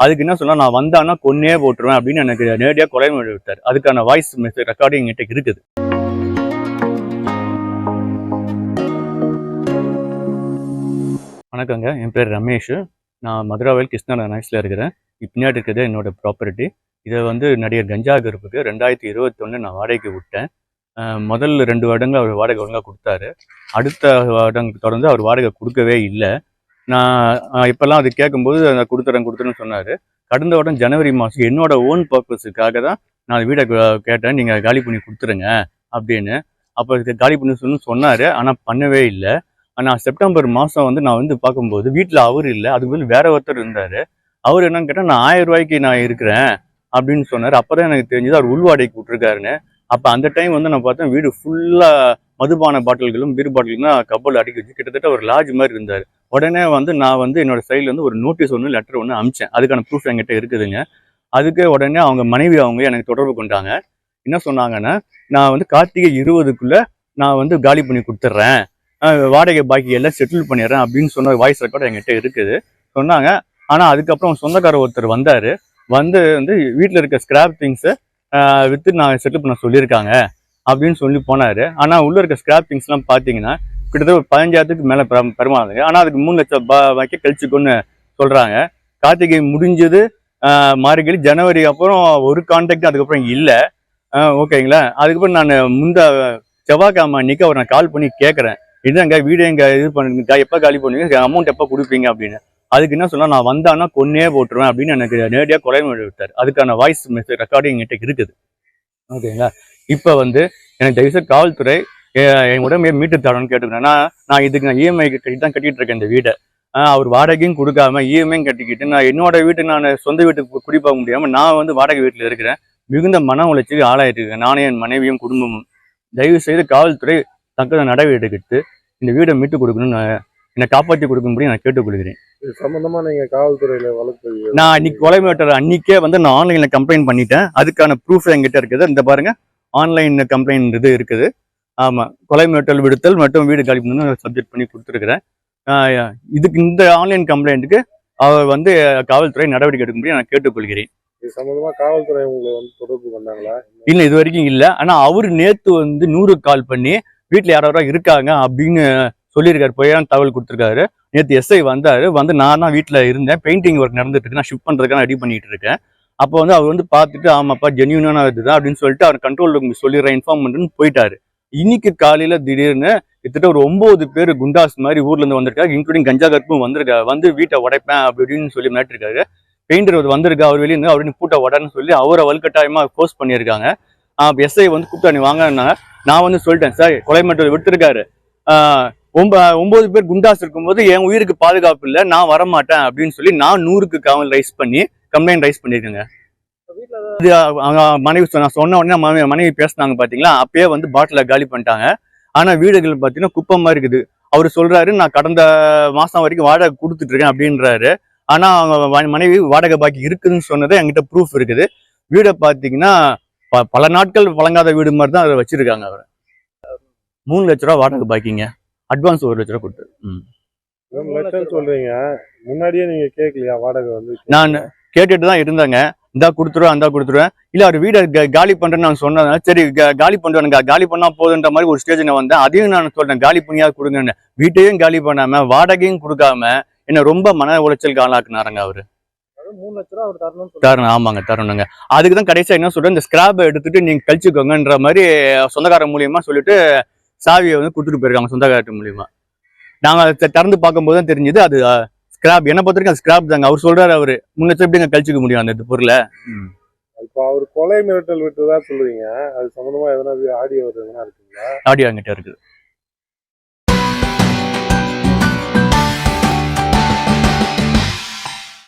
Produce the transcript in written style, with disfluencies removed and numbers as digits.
அதுக்கு என்ன சொன்னா நான் வந்தான்னா கொன்னே போட்டுருவேன் அப்படின்னு எனக்கு நேரடியாக கொலை விட்டார். அதுக்கான வாய்ஸ் மெசேஜ் ரெக்கார்டிங் என்கிட்ட இருக்குது. வணக்கங்க, என் பேர் ரமேஷ். நான் மதுராவில் கிருஷ்ணா நைஸில் இருக்கிறேன். பின்னாடி இருக்கிறது என்னோட ப்ராப்பர்ட்டி. இதை நடிகர் கஞ்சா கருப்புக்கு 2021 நான் வாடகைக்கு விட்டேன். முதல் 2 வருடங்கள் அவர் வாடகை ஒழுங்காக கொடுத்தாரு. அடுத்த வருடங்களுக்கு தொடர்ந்து அவர் வாடகை கொடுக்கவே இல்லை. நான் இப்போல்லாம் அது கேட்கும்போது நான் கொடுத்துறேன்னு சொன்னார். கடந்த வருடம் ஜனவரி மாதம் என்னோட ஓன் பர்பஸுக்காக தான் நான் வீடை கேட்டேன், நீங்கள் காலி பண்ணி கொடுத்துருங்க அப்படின்னு. அப்போ காலி பண்ணி சொன்னார், ஆனால் பண்ணவே இல்லை. ஆனால் செப்டம்பர் மாதம் நான் பார்க்கும்போது வீட்டில் அவர் இல்லை, அதுக்கு வேற ஒருத்தர் இருந்தார். அவர் என்னன்னு கேட்டால் நான் 1000 ரூபாய்க்கு நான் இருக்கிறேன் அப்படின்னு சொன்னார். அப்போ தான் எனக்கு தெரிஞ்சது அவர் உள்வாடகைக்கு விட்டுருக்காருன்னு. அப்போ அந்த டைம் நான் பார்த்தேன் வீடு ஃபுல்லாக மதுபான பாட்டில்களும் பீர் பாட்டில்களும் கப்பல் அடுக்கி வச்சு கிட்டத்தட்ட ஒரு லாட்ஜ் மாதிரி இருந்தார். உடனே நான் என்னோட சைடில் ஒரு நோட்டீஸ் லெட்டர் அனுப்பிச்சேன். அதுக்கான ப்ரூஃப் என்கிட்ட இருக்குதுங்க. அதுக்கு உடனே அவங்க மனைவி எனக்கு தொடர்பு கொண்டாங்க. என்ன சொன்னாங்கன்னா, நான் கார்த்திகை 20க்குள்ளே நான் காலி பண்ணி கொடுத்துட்றேன், வாடகை பாக்கி எல்லாம் செட்டில் பண்ணிடுறேன் அப்படின்னு சொன்ன வாய்ஸ் ரெக்கார்டு என்கிட்ட இருக்குது சொன்னாங்க. ஆனால் அதுக்கப்புறம் சொந்தக்காரர் ஒருத்தர் வந்தார். வீட்டில் இருக்க ஸ்கிராப் திங்ஸை விற்று நான் செட்டில் பண்ண சொல்லியிருக்காங்க அப்படின்னு சொல்லி போனார். ஆனால் உள்ளே இருக்க ஸ்கிராப் திங்ஸ்லாம் பார்த்தீங்கன்னா கிட்டத்தட்ட ஒரு 15,000க்கு மேலே பெருமாளுங்க. ஆனால் அதுக்கு 3 லட்சம் ரூபாய்க்கு கழிச்சுக்கொன்னு சொல்கிறாங்க. கார்த்திகை முடிஞ்சது மார்கழி, ஜனவரி அப்புறம் ஒரு கான்டாக்ட் அதுக்கப்புறம் இல்லை. ஓகேங்களா. அதுக்கப்புறம் நான் செவ்வாய்க்கிழமை அன்னைக்கு அவர் நான் கால் பண்ணி கேட்குறேன், இதுதாங்க வீடு எங்கே இது பண்ணுங்க, எப்போ காலி பண்ணுவீங்க, அமௌண்ட் எப்போ கொடுப்பீங்க அப்படின்னு. அதுக்கு என்ன சொன்னால் நான் வந்தான்னா கொன்னே போட்டுருவேன் அப்படின்னு எனக்கு நேரடியாக கொலை விட்டார். அதுக்கான வாய்ஸ் மெசேஜ் ரெக்கார்டிங் என்கிட்ட இருக்குது. ஓகேங்களா. இப்போ எனக்கு தயவுசெய்து காவல்துறை என் உடம்பையை மீட்டு தரணும்னு கேட்டுக்கிறேன். நான் இதுக்கு நான் இஎம்ஐ கட்டி தான் கட்டிகிட்டு இருக்கேன் இந்த வீடை. அவர் வாடகையும் கொடுக்காம இஎம்ஐயும் கட்டிக்கிட்டு நான் என்னோட வீட்டுக்கு நான் சொந்த வீட்டுக்கு குடிப்பாக முடியாமல் நான் வாடகை வீட்டில் இருக்கிறேன். மிகுந்த மன உளைச்சிக்கு ஆளாயிட்டு இருக்கேன் நானும் என் மனைவியும் குடும்பமும். தயவு செய்து காவல்துறை தக்க நடவடிக்கை எடுத்து இந்த வீடை மீட்டு கொடுக்கணும்னு என்னை காப்பாற்றி கொடுக்கும்படி நான் கேட்டுக்கொள்கிறேன். சம்பந்தமா நீங்க காவல்துறையில வழக்கு நான் அன்னைக்கு கொலை மிரட்டல் அன்னைக்கே நான் ஆன்லைன்ல கம்ப்ளைண்ட் பண்ணிட்டேன். அதுக்கான ப்ரூஃப் என்கிட்ட இருக்குது. இந்த பாருங்க, ஆன்லைன் கம்ப்ளைண்ட் இது இருக்குது. ஆமா, கொலை மிரட்டல் விடுத்தல் மற்றும் வீடு காலி பண்ணு சப்ஜெக்ட் பண்ணி கொடுத்துருக்கிறேன். இதுக்கு இந்த ஆன்லைன் கம்ப்ளைண்ட்டுக்கு அவர் காவல்துறை நடவடிக்கை எடுக்கும்படி நான் கேட்டுக்கொள்கிறேன். இது சம்பந்தமா காவல்துறை உங்களை தொடர்பு பண்ணாங்களா? இல்லை, இது வரைக்கும் இல்லை. ஆனா அவரு நேத்து 100 கால் பண்ணி வீட்டுல யாரோ இருக்காங்க அப்படின்னு சொல்லியிருக்காரு, பொய்யான தகவல் கொடுத்துருக்காரு. நேற்று எஸ்ஐ வந்தாரு. நான் தான் வீட்டில் இருந்தேன், பெயிண்டிங் ஒர்க் நடந்துட்டு இருக்கு, நான் ஷிஃப்ட் பண்ணுறதுக்காக ரெடி பண்ணிட்டு இருக்கேன். அப்போ அவர் பார்த்துட்டு ஆமாப்பா ஜென்யூனான இதுதான் அப்படின்னு சொல்லிட்டு அவர் கண்ட்ரோல் ரூம் சொல்லிடுறேன் இன்ஃபார்ம் பண்ணுன்னு போயிட்டாரு. இன்னைக்கு காலையில திடீர்னு கிட்டத்தட்ட ஒரு 9 பேர் குண்டாஸ் மாதிரி ஊர்ல இருந்து வந்திருக்காரு, இன்க்ளூடிங் கஞ்சா கருப்பும் வந்திருக்காரு. வீட்டை உடைப்பேன் அப்படின்னு சொல்லி மிரட்டிருக்காரு. பெயிண்டர் வந்திருக்கா, அவர் வெளியே இருந்து அவரு பூட்டை உடன்னு சொல்லி அவரை வலுக்கட்டாயமா போஸ்ட் பண்ணியிருக்காங்க. எஸ்ஐ கூப்பிட்டா நீ வாங்கினாங்க. நான் சொல்லிட்டேன், சார் கொலை மிரட்டல் விட்டுருக்காரு, 9 பேர் குண்டாஸ் இருக்கும்போது என் உயிருக்கு பாதுகாப்பு இல்லை, நான் வரமாட்டேன் அப்படின்னு சொல்லி நான் 100க்கு கம்ப்ளைண்ட் ரைஸ் பண்ணியிருக்கேங்க. மனைவி நான் சொன்ன உடனே மனைவி பேசினாங்க பாத்தீங்களா, அப்பயே பாட்டில காலி பண்ணிட்டாங்க. ஆனா வீடுகள் பாத்தீங்கன்னா குப்பமா இருக்குது. அவரு சொல்றாரு நான் கடந்த மாசம் வரைக்கும் வாடகை கொடுத்துட்டு இருக்கேன் அப்படின்றாரு. ஆனா அவங்க மனைவி வாடகை பாக்கி இருக்குதுன்னு சொன்னது என்கிட்ட ப்ரூஃப் இருக்குது. வீடை பாத்தீங்கன்னா பல நாட்கள் வழங்காத வீடு மாதிரி தான் அதை வச்சிருக்காங்க. அவரை 3 லட்ச ரூபா வாடகை பாக்கிங்க, அட்வான்ஸ் 1 லட்ச ரூபா கொடுத்து. சொல்றீங்க, முன்னாடியே நீங்க கேட்கலையா வாடகை? நான் கேட்டுட்டு தான் இருந்தாங்க, இந்தா கொடுத்துருவேன் அந்த கொடுத்துருவேன். இல்ல அவர் வீடை காலி பண்றேன்னு நான் சொன்னேன். சரி காலி பண்ணுவேன், காலி பண்ணா போதுன்ற மாதிரி ஒரு ஸ்டேஜ் நான் வந்தேன். அதையும் நான் சொல்றேன் காலி பண்ணியா கொடுங்கன்னு. வீட்டையும் காலி பண்ணாம வாடகையும் கொடுக்காம என்ன ரொம்ப மன உளைச்சலுக்கு ஆளாக்குனாருங்க அவரு. 3 லட்ச ரூபா அவர் தரணும். ஆமாங்க, தரணுங்க. அதுக்குதான் கடைசியா என்ன சொல்றேன், இந்த ஸ்கிராப் எடுத்துட்டு நீங்க கழிச்சுக்கோங்கன்ற மாதிரி சொந்தக்காரர் மூலியமா சொல்லிட்டு சாவியை கொடுத்துட்டு போயிருக்காங்க சொந்தக்காரர் மூலியமா. நாங்க திறந்து பார்க்கும்போது தான் தெரிஞ்சது அது ஸ்கிராப். என்ன பொறுத்த வரைக்கும் அது ஸ்கிராப் தாங்க. அவர் சொல்றாரு, அவரு 3 லட்சம் எப்படிங்க கழிச்சுக்க முடியும் அந்த பொருளை? இப்போ அவர் கொலை மிரட்டல் விட்டுதான் சொல்லுவீங்க, அது சம்பந்தமா எதனா ஆடியோ இருக்குங்களா? ஆடியோ என்கிட்ட இருக்குது.